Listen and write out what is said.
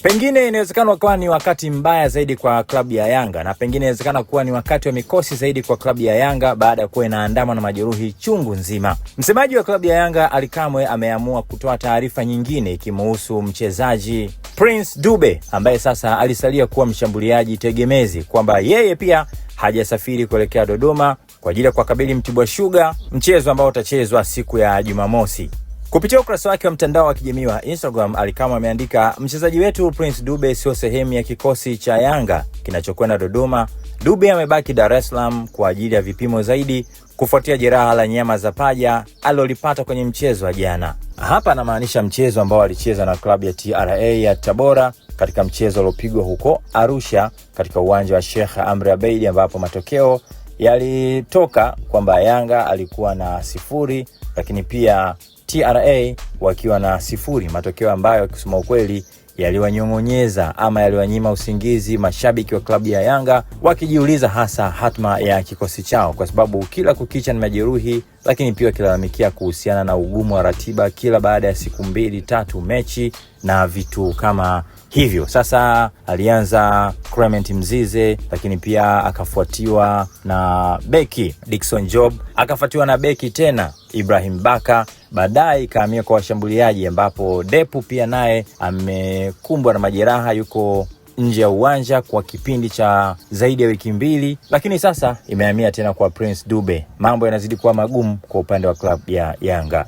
Pengine inawezekana kuwa ni wakati mbaya zaidi kwa klabu ya Yanga, na pengine inawezekana kuwa ni wakati wa mikosi zaidi kwa klabu ya Yanga baada ya kuwa inaandamwa na majeruhi chungu nzima. Msemaji wa klabu ya Yanga Ally Kamwe ameamua kutoa taarifa nyingine ikimhusu mchezaji Prince Dube ambaye sasa alisalia kuwa mshambuliaji tegemezi, kwamba yeye pia hajasafiri kuelekea Dodoma kwa ajili ya kuwakabili Mtibwa Sugar, mchezo ambao utachezwa siku ya Jumamosi. Kupitia ukurasa wake wa mtandao wa kijamii wa Instagram, Ally Kamwe ameandika, mchezaji wetu Prince Dube sio sehemu ya kikosi cha Yanga kinachokwenda Dodoma. Dube amebaki Dar es Salaam kwa ajili ya vipimo zaidi kufuatia jeraha la nyama za paja alilolipata kwenye mchezo wa jana. Hapa anamaanisha mchezo ambao alicheza na klabu ya TRA ya Tabora katika mchezo uliopigwa huko Arusha katika uwanja wa Sheikh Amri Abeid, ambapo matokeo yalitoka kwamba Yanga alikuwa na 0 lakini pia TRA wakiwa na 0, matokeo ambayo kusema ukweli yaliwanyongonyeza ama yaliwanyima usingizi mashabiki wa klabu ya Yanga, wakijiuliza hasa hatma ya kikosi chao, kwa sababu kila kukicha ni majeruhi, lakini pia kilalamikia kuhusiana na ugumu wa ratiba kila baada ya siku 2-3 mechi na vitu kama hivyo. Sasa alianza Clement Mzize, lakini pia akafuatiwa na beki Dickson Job, akafuatiwa na beki tena Ibrahim Baka, baadaye ikahamia kwa washambuliaji ambapo Depu pia naye amekumbwa na majeraha, yuko nje ya uwanja kwa kipindi cha zaidi ya wiki 2, lakini sasa imehamia tena kwa Prince Dube. Mambo yanazidi kuwa magumu kwa upande wa klabu ya Yanga.